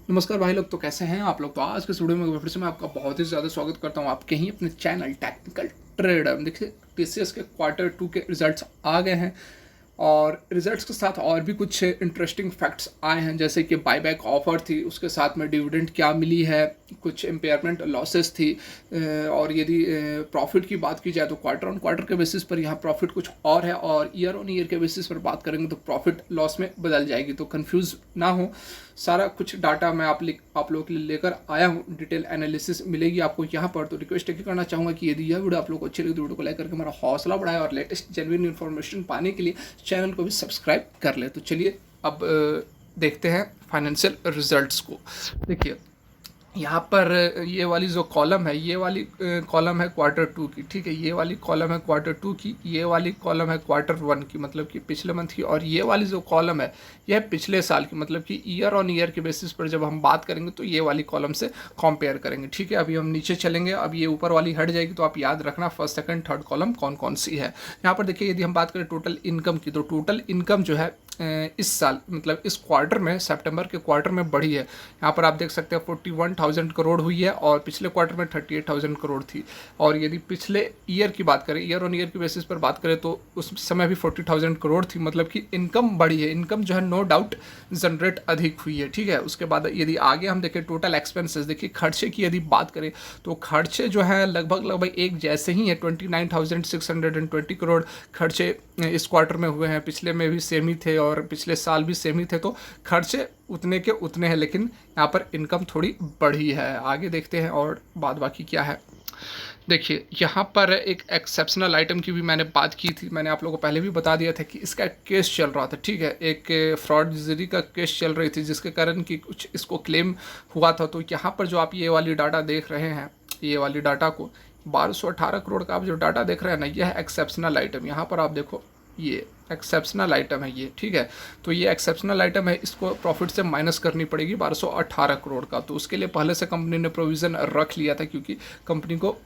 नमस्कार भाई लोग, तो कैसे हैं आप लोग। तो आज के इस वीडियो में फिर से मैं आपका बहुत ही ज़्यादा स्वागत करता हूं आपके ही अपने चैनल टेक्निकल ट्रेडर। देखिए टीसीएस के क्वार्टर 2 के रिजल्ट्स आ गए हैं और रिजल्ट्स के साथ और भी कुछ इंटरेस्टिंग फैक्ट्स आए हैं, जैसे कि बाईबैक ऑफर थी, उसके साथ में डिविडेंड क्या मिली है, कुछ इम्पेयरमेंट लॉसेस थी। और यदि प्रॉफिट की बात की जाए तो क्वार्टर ऑन क्वार्टर के बेसिस पर यहाँ प्रॉफिट कुछ और है, और ईयर ऑन ईयर के बेसिस पर बात करेंगे तो प्रॉफिट लॉस में बदल जाएगी। तो कंफ्यूज ना हो, सारा कुछ डाटा मैं आप लोगों के लिए लेकर आया हूँ। डिटेल एनालिसिस मिलेगी आपको यहाँ पर। तो रिक्वेस्ट ये करना चाहूँगा कि यदि यह वीडियो आप लोगों को अच्छी लगी तो वीडियो को लाइक करके हमारा हौसला बढ़ाए, और लेटेस्ट जेन्युइन इन्फॉर्मेशन पाने के लिए चैनल को भी सब्सक्राइब कर ले। तो चलिए अब देखते हैं फाइनेंशियल रिजल्ट्स को। देखिए यहाँ पर ये वाली जो कॉलम है, ये वाली कॉलम है क्वार्टर 2 की, ठीक है। ये वाली कॉलम है क्वार्टर 2 की, ये वाली कॉलम है क्वार्टर 1 की, मतलब कि पिछले मंथ की, और ये वाली जो कॉलम है यह पिछले साल की, मतलब कि ईयर ऑन ईयर के बेसिस पर जब हम बात करेंगे तो ये वाली कॉलम से कंपेयर करेंगे, ठीक है। अभी हम नीचे चलेंगे, अब ये ऊपर वाली हट जाएगी, तो आप याद रखना फर्स्ट सेकंड थर्ड कॉलम कौन कौन सी है। यहाँ पर देखिए, यदि हम बात करें टोटल इनकम की, तो टोटल इनकम जो है इस साल, मतलब इस क्वार्टर में, सितंबर के क्वार्टर में बढ़ी है। यहाँ पर आप देख सकते हैं 41,000 करोड़ हुई है, और पिछले क्वार्टर में 38,000 करोड़ थी। और यदि पिछले ईयर की बात करें, ईयर ऑन ईयर की बेसिस पर बात करें, तो उस समय भी 40,000 करोड़ थी, मतलब कि इनकम बढ़ी है। इनकम जो है नो डाउट जनरेट अधिक हुई है, ठीक है। उसके बाद यदि आगे हम देखें टोटल एक्सपेंसेस, देखिए खर्चे की यदि बात करें तो खर्चे जो है लगभग एक जैसे ही है। 29,620 करोड़ खर्चे इस क्वार्टर में हुए हैं, पिछले में भी सेम ही थे और पिछले साल भी सेम ही थे। तो खर्चे उतने के उतने हैं, लेकिन यहाँ पर इनकम थोड़ी बढ़ी है। आगे देखते हैं और बाद बाकी क्या है। देखिए यहाँ पर एक एक्सेप्शनल आइटम की भी मैंने बात की थी, मैंने आप लोगों को पहले भी बता दिया था कि इसका केस चल रहा था, ठीक है। एक फ्रॉडजरी का केस चल रही थी, जिसके कारण कि कुछ इसको क्लेम हुआ था। तो यहाँ पर जो आप ये वाली डाटा देख रहे हैं, ये वाली डाटा को 1218 करोड़ का आप जो डाटा देख रहे हैं ना, यह है एक्सेप्शनल आइटम। यहाँ पर आप देखो, ये एक्सेप्शनल आइटम है ये, ठीक है। तो ये एक्सेप्शनल आइटम है, इसको प्रॉफिट से माइनस करनी पड़ेगी 1218 करोड़ का। तो उसके लिए पहले से कंपनी ने प्रोविज़न रख लिया था, क्योंकि कंपनी को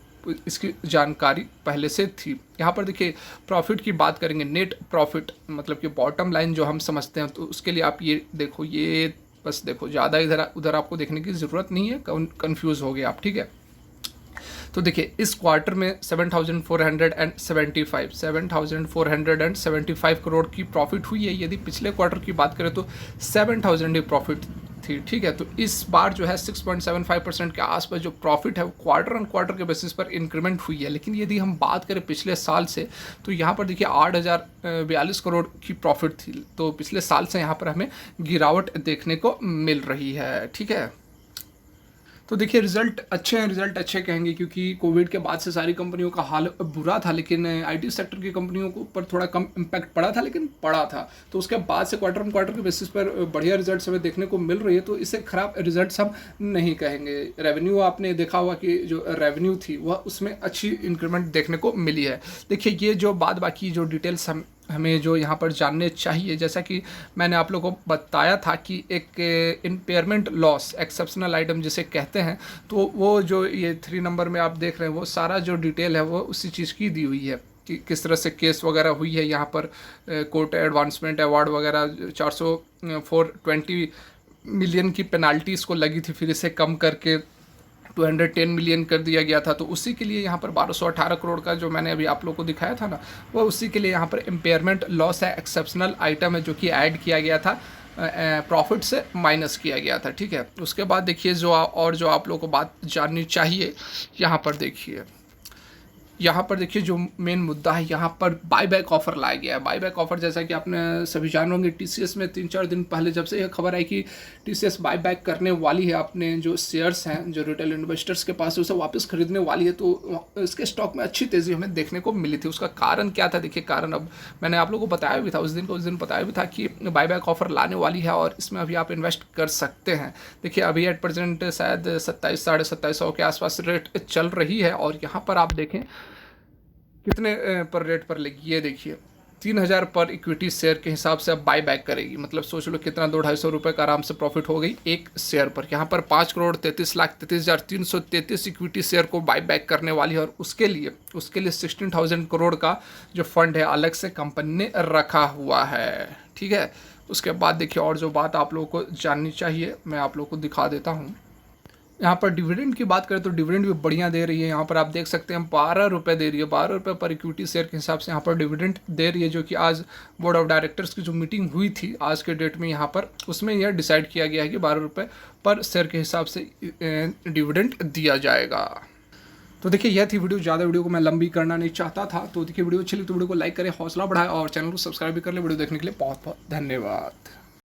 इसकी जानकारी पहले से थी। यहाँ पर देखिए प्रॉफिट की बात करेंगे, नेट प्रॉफिट, मतलब कि बॉटम लाइन जो हम समझते हैं, तो उसके लिए आप ये देखो, ये बस देखो, ज़्यादा इधर उधर आपको देखने की ज़रूरत नहीं है, कन्फ्यूज़ हो गए आप, ठीक है। तो देखिए इस क्वार्टर में 7,475 करोड़ की प्रॉफिट हुई है। यदि पिछले क्वार्टर की बात करें तो 7,000 ही प्रॉफिट थी, ठीक है। तो इस बार जो है 6.75% के आसपास जो प्रॉफिट है वो क्वार्टर ऑन क्वार्टर के बेसिस पर इंक्रीमेंट हुई है। लेकिन यदि हम बात करें पिछले साल से, तो यहाँ पर देखिए 8,042 करोड़ की प्रॉफिट थी। तो पिछले साल से यहाँ पर हमें गिरावट देखने को मिल रही है, ठीक है। तो देखिए रिजल्ट अच्छे हैं, रिजल्ट अच्छे कहेंगे, क्योंकि कोविड के बाद से सारी कंपनियों का हाल बुरा था, लेकिन आईटी सेक्टर की कंपनियों को ऊपर थोड़ा कम इम्पैक्ट पड़ा था, लेकिन पड़ा था। तो उसके बाद से क्वार्टर ऑन क्वार्टर के बेसिस पर बढ़िया रिजल्ट्स हमें देखने को मिल रही है, तो इसे खराब रिजल्ट्स हम नहीं कहेंगे। रेवेन्यू आपने देखा हुआ कि जो रेवेन्यू थी वह उसमें अच्छी इंक्रीमेंट देखने को मिली है। देखिए ये जो बाद बाकी जो डिटेल्स हमें जो यहाँ पर जानने चाहिए, जैसा कि मैंने आप लोगों को बताया था कि एक इम्पेयरमेंट लॉस एक्सेप्शनल आइटम जिसे कहते हैं, तो वो जो ये 3 नंबर में आप देख रहे हैं, वो सारा जो डिटेल है वो उसी चीज़ की दी हुई है कि किस तरह से केस वगैरह हुई है। यहाँ पर कोर्ट एडवांसमेंट अवार्ड वगैरह 420 मिलियन की पेनाल्टी इसको लगी थी, फिर इसे कम करके 210 मिलियन कर दिया गया था। तो उसी के लिए यहाँ पर 1218 करोड़ का जो मैंने अभी आप लोग को दिखाया था ना, वो उसी के लिए यहाँ पर इम्पेयरमेंट लॉस है, एक्सेप्शनल आइटम है, जो कि ऐड किया गया था, प्रॉफिट से माइनस किया गया था, ठीक है। उसके बाद देखिए जो और जो आप लोगों को बात जाननी चाहिए, यहाँ पर देखिए, यहाँ पर देखिए जो मेन मुद्दा है, यहाँ पर बाईबैक ऑफर लाया गया है। बाईबैक ऑफर, जैसा कि आपने सभी जान होंगे, टीसीएस में 3-4 दिन पहले जब से यह खबर आई कि टीसीएस बाईबैक करने वाली है, अपने जो शेयर्स हैं जो रिटेल इन्वेस्टर्स के पास है उसे वापस खरीदने वाली है, तो इसके स्टॉक में अच्छी तेज़ी हमें देखने को मिली थी। उसका कारण क्या था, देखिए कारण अब मैंने आप लोगों को बताया भी था, उस दिन बताया भी था कि बाईबैक ऑफर लाने वाली है और इसमें अभी आप इन्वेस्ट कर सकते हैं। देखिए अभी एट प्रेजेंट शायद 27 साढ़े 2700 के आसपास रेट चल रही है, और यहाँ पर आप देखें कितने पर रेट पर लेगी, ये देखिए 3,000 पर इक्विटी शेयर के हिसाब से अब बाई बैक करेगी। मतलब सोच लो कितना, 200-250 रुपये का आराम से प्रॉफिट हो गई एक शेयर पर। यहाँ पर 5,33,33,333 इक्विटी शेयर को बाई बैक करने वाली है, और उसके लिए 16,000 करोड़ का जो फंड है अलग से कंपनी ने रखा हुआ है, ठीक है। उसके बाद देखिए और जो बात आप लोगों को जाननी चाहिए मैं आप लोगों को दिखा देता हूँ। यहाँ पर डिविडेंड की बात करें तो डिविडेंड भी बढ़िया दे रही है। यहाँ पर आप देख सकते हैं 12 रुपये दे रही है, 12 रुपये पर इक्विटी शेयर के हिसाब से यहाँ पर डिविडेंड दे रही है, जो कि आज बोर्ड ऑफ डायरेक्टर्स की जो मीटिंग हुई थी आज के डेट में यहाँ पर, उसमें यह डिसाइड किया गया है कि 12 रुपये पर शेयर के हिसाब से डिविडेंड दिया जाएगा। तो देखिए यह थी वीडियो, ज़्यादा वीडियो को मैं लंबी करना नहीं चाहता था। तो देखिए वीडियो अच्छी लगी तो वीडियो को लाइक करें, हौसला बढ़ाएं और चैनल को सब्सक्राइब भी कर ले। वीडियो देखने के लिए बहुत बहुत धन्यवाद।